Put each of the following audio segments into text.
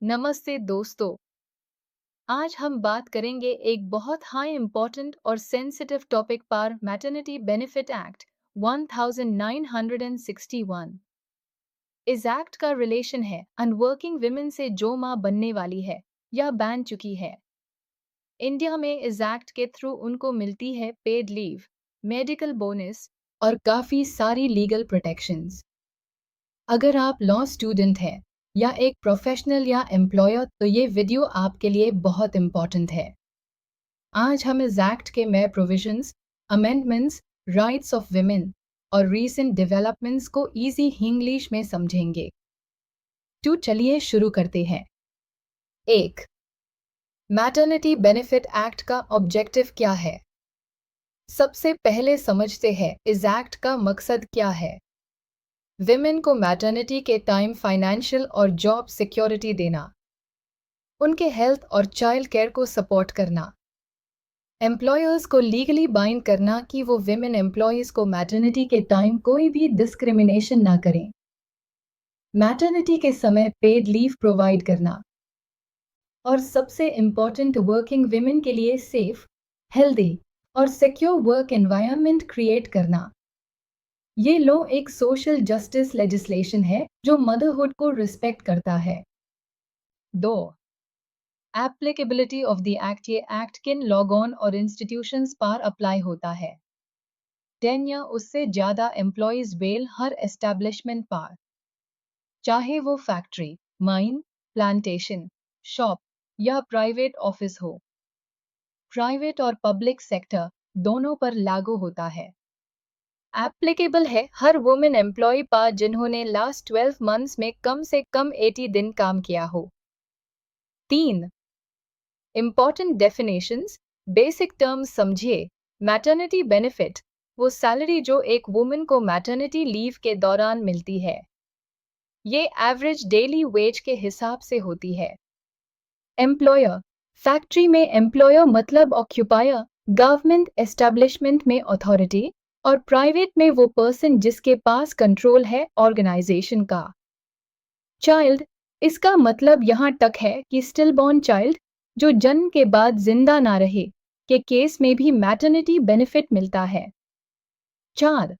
नमस्ते दोस्तों। आज हम बात करेंगे एक बहुत हाई इम्पोर्टेंट और सेंसिटिव टॉपिक पर मैटरनिटी बेनिफिट एक्ट 1961। इस एक्ट का रिलेशन है अनवर्किंग विमेन से जो मां बनने वाली है या बन चुकी है। इंडिया में इस एक्ट के थ्रू उनको मिलती है पेड लीव, मेडिकल बोनस और काफ़ी सारी लीगल प्रोटेक्शंस। अगर आप लॉ स्टूडेंट हैं या एक प्रोफेशनल या एम्प्लॉयर तो ये वीडियो आपके लिए बहुत इम्पॉर्टेंट है। आज हम इस एक्ट के नए provisions, amendments, rights of women और रीसेंट डेवलपमेंट्स को इजी इंग्लिश में समझेंगे। तो चलिए शुरू करते हैं। 1. मैटरनिटी बेनिफिट एक्ट का ऑब्जेक्टिव क्या है? सबसे पहले समझते हैं इस एक्ट का मकसद क्या है। विमेन को मैटरनिटी के टाइम फाइनेंशियल और जॉब सिक्योरिटी देना, उनके हेल्थ और चाइल्ड केयर को सपोर्ट करना, एम्प्लॉयर्स को लीगली बाइंड करना कि वो विमेन एम्प्लॉयज़ को मैटरनिटी के टाइम कोई भी डिस्क्रिमिनेशन ना करें, मैटरनिटी के समय पेड लीव प्रोवाइड करना और सबसे इम्पॉर्टेंट वर्किंग विमेन के लिए सेफ, हेल्दी और सिक्योर वर्क एनवायरनमेंट क्रिएट करना। ये लॉ एक सोशल जस्टिस लेजिस्लेशन है जो मदरहुड को रिस्पेक्ट करता है। 2. Applicability of the act. ये एक्ट किन लॉगॉन और इंस्टीट्यूशंस पर अप्लाई होता है? 10 या उससे ज़्यादा एम्प्लॉयज़ बेल हर एस्टैब्लिशमेंट पर, चाहे वो फैक्ट्री, माइन, प्लांटेशन, शॉप या प्राइवेट ऑफिस हो। प्राइवेट और पब्लिक सेक्टर दोनों पर लागू होता है। एप्लीकेबल है हर वुमेन एम्प्लॉय पर जिन्होंने लास्ट 12 मंथ्स में कम से कम 80 दिन काम किया हो। 3. इम्पॉर्टेंट डेफिनेशंस, बेसिक टर्म्स समझिए। मैटरनिटी बेनिफिट वो सैलरी जो एक वुमन को मैटरनिटी लीव के दौरान मिलती है। ये एवरेज डेली वेज के हिसाब से होती है। एम्प्लॉयर, फैक्ट्री में एम्प्लॉयर मतलब ऑक्यूपायर, गवर्नमेंट एस्टैब्लिशमेंट में अथॉरिटी और प्राइवेट में वो पर्सन जिसके पास कंट्रोल है ऑर्गेनाइजेशन का। चाइल्ड, इसका मतलब यहाँ तक है कि स्टिल बॉर्न चाइल्ड जो जन्म के बाद जिंदा ना रहे के केस में भी मैटरनिटी बेनिफिट मिलता है। 4.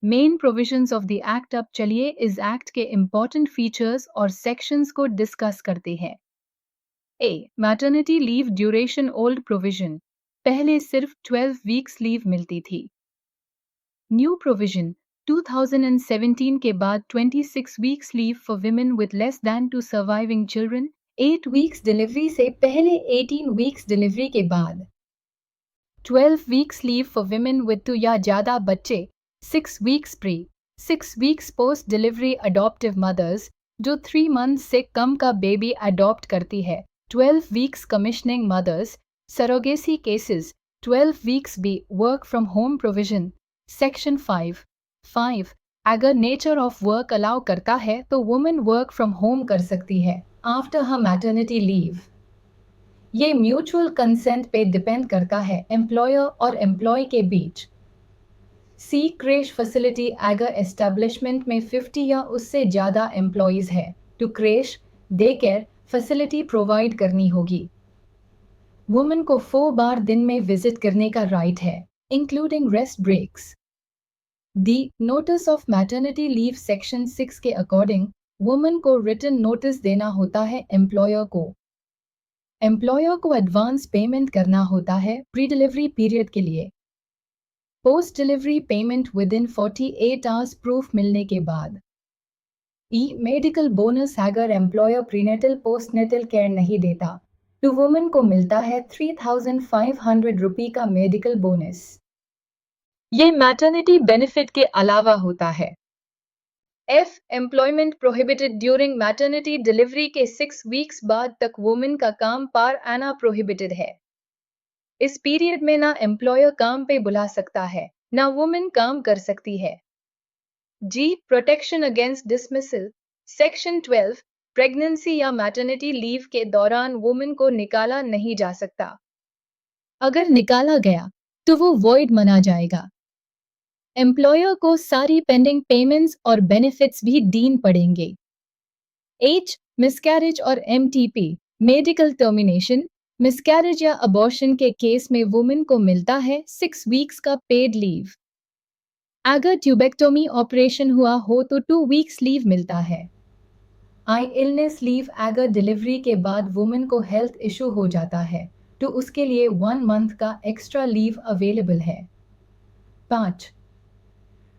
Main provisions of the act. अब चलिए इस एक्ट के इम्पॉर्टेंट फीचर्स और सेक्शंस को डिस्कस करते हैं। A. Maternity leave duration. Old provision, पहले सिर्फ 12 वीक्स लीव मिलती थी। न्यू प्रोविजन 2017 के बाद 26 weeks leave for women with less than 2 surviving children, 8 weeks delivery से पहले, 18 वीक्स डिलीवरी के बाद, 12 weeks leave for women with 2 या ज़्यादा बच्चे, 6 weeks pre, 6 weeks post delivery adoptive mothers जो 3 मंथ्स से कम का बेबी अडॉप्ट करती है, 12 weeks commissioning mothers, surrogacy cases, 12 weeks B work from home provision. Section 5 अगर नेचर ऑफ वर्क अलाउ करता है तो वुमेन वर्क फ्रॉम होम कर सकती है आफ्टर हर मैटरनिटी लीव। ये म्यूचुअल कंसेंट पे डिपेंड करता है एम्प्लॉयर और एम्प्लॉय के बीच। सी. Creche facility. अगर एस्टैब्लिशमेंट में 50 या उससे ज़्यादा एम्प्लॉयज़ है तो creche, day care facility provide करनी होगी। वुमेन को 4 बार दिन में विजिट करने का राइट है, including rest breaks. The. Notice of maternity leave. Section 6 के अकॉर्डिंग वुमेन को रिटन नोटिस देना होता है एम्प्लॉयर को। एम्प्लॉयर को एडवांस पेमेंट करना होता है प्री डिलीवरी पीरियड के लिए। Post delivery payment within 48 hours proof मिलने के बाद। ई. Medical bonus. अगर एम्प्लॉयर प्रीनेटल पोस्टनेटल केयर नहीं देता तो वुमेन को मिलता है 3,500 रुपये का मेडिकल बोनस। ये मैटरनिटी बेनिफिट के अलावा होता है। F. Employment prohibited during maternity. Delivery के 6 वीक्स बाद तक वुमेन का काम पर आना प्रोहिबिटेड है। इस पीरियड में ना एम्प्लॉयर काम पे बुला सकता है ना वुमेन काम कर सकती है। G. Protection against dismissal. Section 12 pregnancy या मैटरनिटी लीव के दौरान वुमेन को निकाला नहीं जा सकता। अगर निकाला गया तो वो वॉइड माना जाएगा। एम्प्लॉयर को सारी पेंडिंग पेमेंट्स और बेनिफिट्स भी दीन पड़ेंगे। एच. मिसकैरेज और एमटीपी, मेडिकल टर्मिनेशन। मिसकैरेज या अबॉर्शन के केस में वुमेन को मिलता है 6 वीक्स का पेड लीव। अगर ट्यूबेक्टोमी ऑपरेशन हुआ हो तो 2 वीक्स लीव मिलता है। आई इलनेस लीव, अगर डिलीवरी के बाद वुमेन को हेल्थ इशू हो जाता है तो उसके लिए 1 मंथ का एक्स्ट्रा लीव अवेलेबल है। 5.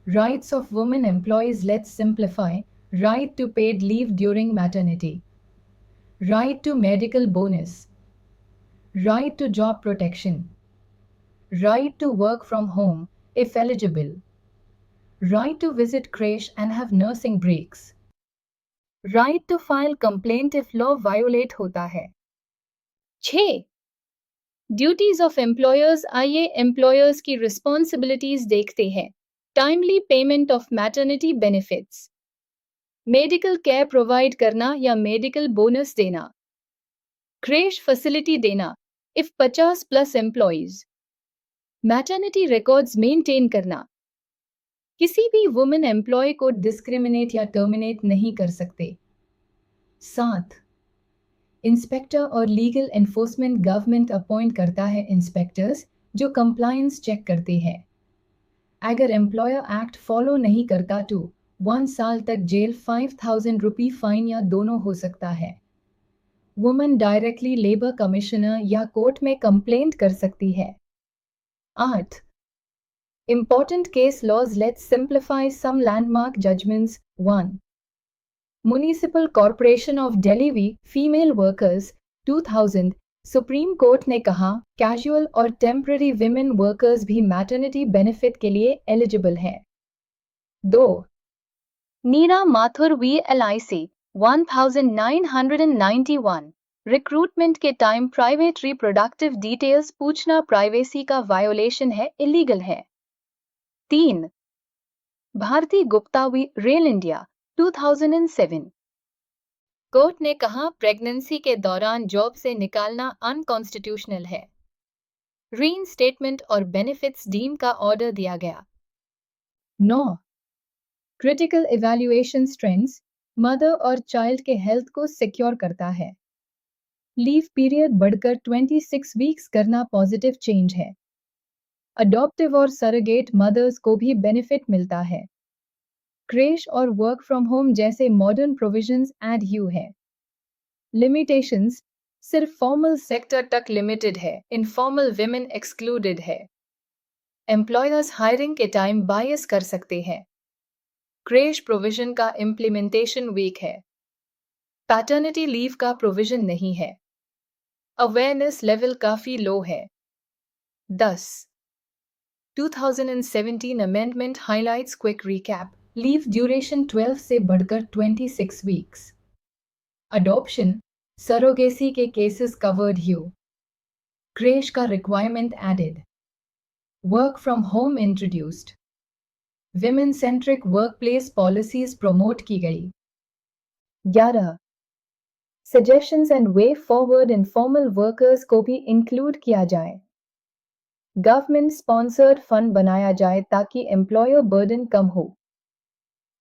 Rights of women employees, let's simplify. Right to paid leave during maternity, right to medical bonus, right to job protection, right to work from home if eligible, right to visit creche and have nursing breaks, right to file complaint if law violate होता है। 6. Duties of employers, आइए employers की responsibilities देखते हैं। Timely payment of maternity benefits, medical care provide करना या medical bonus देना, crash facility देना if 50 plus employees, maternity records maintain करना। किसी भी वुमेन एम्प्लॉय को डिस्क्रिमिनेट या टर्मिनेट नहीं कर सकते। 7. इंस्पेक्टर और लीगल एनफोर्समेंट, गवर्नमेंट अपॉइंट करता है इंस्पेक्टर्स जो कंप्लायंस चेक करते हैं। अगर एम्प्लॉयर एक्ट फॉलो नहीं करता तो 1 साल तक जेल, 5,000 रुपये फाइन या दोनों हो सकता है। वुमेन डायरेक्टली लेबर कमिश्नर या कोर्ट में कंप्लेंट कर सकती है। 8. Important case laws, let's simplify some landmark judgments. 1. Municipal Corporation of Delhi v. Female Workers 2000, supreme court ने कहा कैजुअल और टेम्पररी विमेन वर्कर्स भी मैटरनिटी बेनिफिट के लिए एलिजिबल हैं। 2. Neera Mathur v LIC 1991, recruitment के टाइम प्राइवेट रिप्रोडक्टिव डिटेल्स पूछना privacy का वायोलेशन है, इलीगल है। 3. Bharti Gupta v rail India 2007, court ने कहा प्रेगनेंसी के दौरान जॉब से निकालना अनकॉन्स्टिट्यूशनल है। रीइंस्टेटमेंट और बेनिफिट्स डीम का ऑर्डर दिया गया। 9. क्रिटिकल इवैल्यूएशन स्ट्रेंथ्स, मदर और चाइल्ड के हेल्थ को सिक्योर करता है। लीव पीरियड बढ़कर 26 वीक्स करना पॉजिटिव चेंज है। अडॉप्टिव और सरोगेट मदर्स को भी बेनिफिट मिलता है। क्रेश और वर्क फ्रॉम होम जैसे मॉडर्न प्रोविजंस ऐड यू है। लिमिटेशंस, सिर्फ फॉर्मल सेक्टर तक लिमिटेड है, इनफॉर्मल विमेन एक्सक्लूडेड है। एम्प्लॉयर्स हायरिंग के टाइम बायस कर सकते हैं। क्रेश प्रोविजन का इम्प्लीमेंटेशन वीक है। पैटर्निटी लीव का प्रोविजन नहीं है। अवेयरनेस लेवल काफी लो है। 10. 2017 amendment highlights, quick recap. Leave duration 12 से बढ़कर 26 वीक्स। अडॉप्शन, सरोगेसी के केसेस कवर्ड ह्यू। क्रेश का requirement added. Work from home introduced. Women centric workplace policies promote की गई। 11. Suggestions and way forward, informal workers को भी इंक्लूड किया जाए। गवर्नमेंट स्पॉन्सर्ड फंड बनाया जाए ताकि एम्प्लॉयर बर्डन कम हो।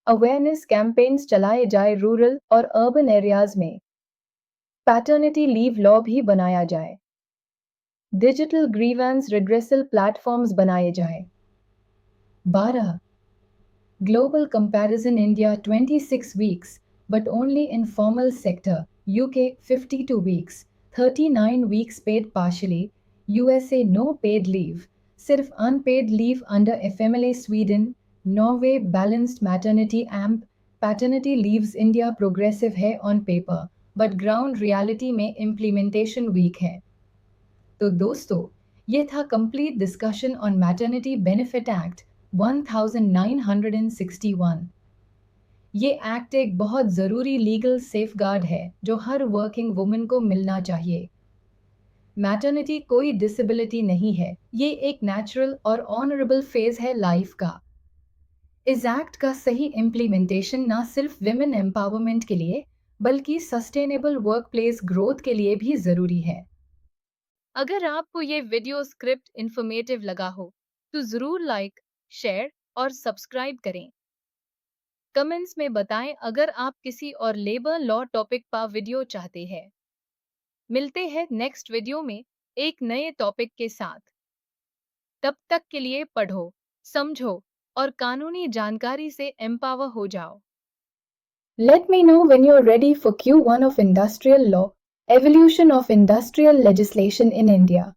अवेयरनेस कैंपेन्स चलाए जाए रूरल और अर्बन एरियाज में। पैटर्निटी लीव लॉ भी बनाया जाए। डिजिटल ग्रीवेंस रिड्रेसल प्लेटफॉर्म्स बनाए जाए। 12. Global comparison, India 26 weeks but only in formal sector, UK 52 weeks, 39 weeks paid partially, USA no paid leave, सिर्फ unpaid leave under FMLA, Sweden, Norway balanced maternity AMP, paternity leaves India progressive है on paper, but ground reality में implementation weak है। तो दोस्तों, ये था complete discussion on maternity benefit act 1961। ये act एक बहुत ज़रूरी लीगल सेफगार्ड है जो हर वर्किंग वुमन को मिलना चाहिए। मैटरनिटी कोई डिसेबिलिटी नहीं है, ये एक नेचुरल और ऑनरेबल फेज है लाइफ का। इस एक्ट का सही इम्प्लीमेंटेशन ना सिर्फ विमेन एम्पावरमेंट के लिए बल्कि सस्टेनेबल वर्कप्लेस ग्रोथ के लिए भी ज़रूरी है। अगर आपको ये वीडियो स्क्रिप्ट इंफॉर्मेटिव लगा हो तो ज़रूर लाइक, शेयर और सब्सक्राइब करें। कमेंट्स में बताएं अगर आप किसी और लेबर लॉ टॉपिक पर वीडियो चाहते हैं। मिलते हैं नेक्स्ट वीडियो में एक नए टॉपिक के साथ। तब तक के लिए पढ़ो, समझो और कानूनी जानकारी से एम्पावर हो जाओ। Let me know when you're ready for Q1 of Industrial Law, Evolution of Industrial Legislation in India.